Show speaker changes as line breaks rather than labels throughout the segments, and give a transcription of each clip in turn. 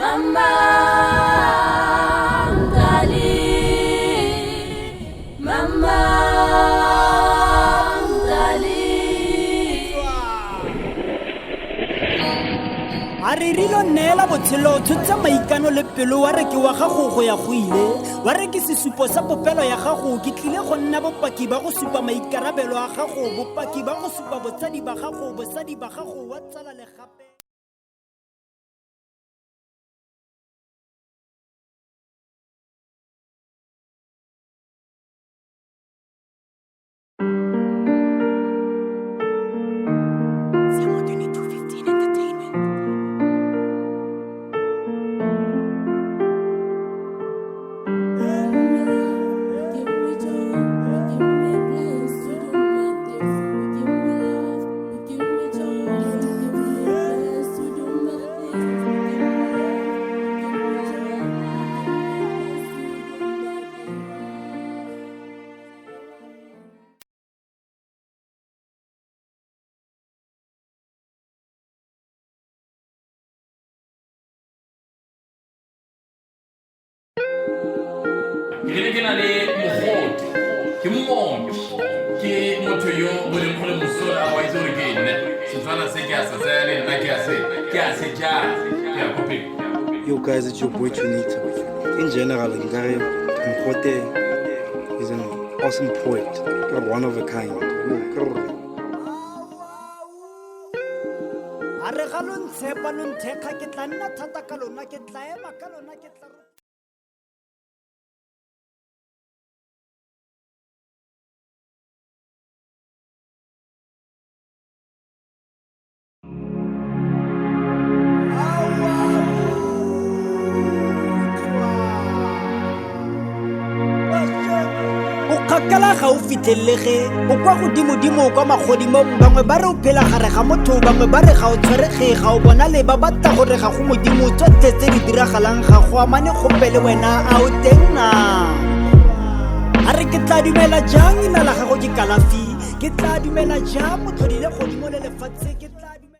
Mama Ngali, Mama Ngali.
Aririlo nela botshelo tshotsa maikano le pelo wa re ke wa gago go ya go ile wa re ke sesupo sa popelo ya gago ke tlile go nna bopaki ba go supa maikarabelo a gago bopaki ba go supa botsadi ba gago bosadi ba gago wa tsala le gape.
Ke na le Mogote ke mmonki ke motho yo go leng gore mosola a itse gore ke nne setswana se ke a se tsaya le nna ke a se jang ke a kopeng.
Yo guys, it's your boy Trinita. In general, Mogote is an awesome poet, one of a kind.
Are ga lo ntshepa lo nthekga ke tla nna thata ka lona ke tla ema ka lona ke tla kgakala ga o fitlhelege o kwa godimo-dimo kwa magodimong bangwe ba re o phela gare ga motho bangwe ba re ga o tshwerege ga o bona le ba batla gore ga go modimo tsotlhe tse di diragalang ga go amane gope le wena a o teng na a re ke tla dumela jang ina la gago ke kalafi ke tla dumela jang motlhodi le godimo le lefatshe ke tla dumela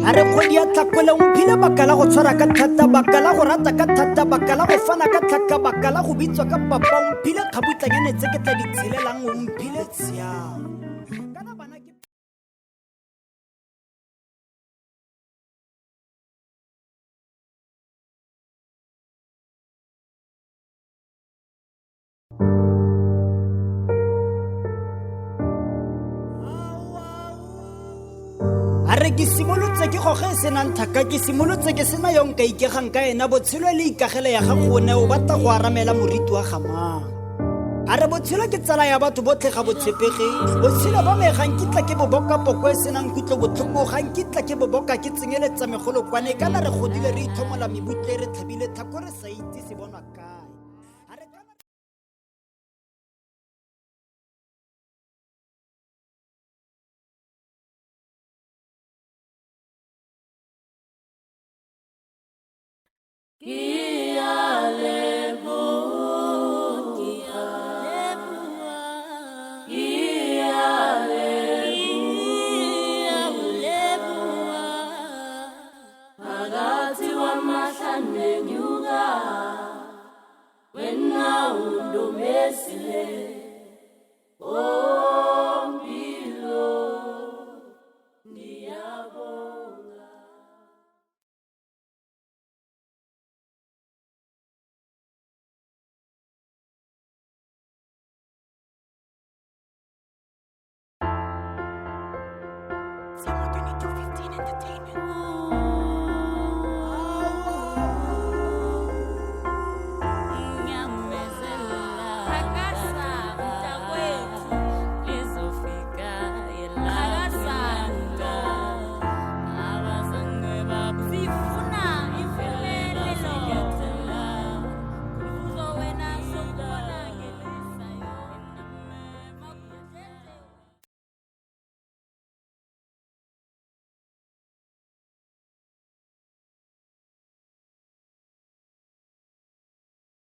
are kgwedi ya tlhakole o mphile baka la go tshwara ka thata baka la go rata ka thata baka la go fana ka tlhaka baka la go bitswa ka papa o mphile kgabutlanyane tse ke tla di tshelelang o mphile tshiang kana bana ke a re ke simolotse ke goge e senang thaka ke simolotse ke sena yo nka ikegang ka ena botshelo le ikagele ya gago o ne o batla go aramela moriti wa gamang a re botshelo ke tsala ya batho botlhe ga botshepege botshelo ba me ga nkitla ke boboka poko e senang kutlo botlhoko ga nkitla ke boboka ke tsenyeletsa megolokwane kana re godile re ithomola mebutle re tlhabile thako re sa itse se bonwa kae a re kana Entertainment.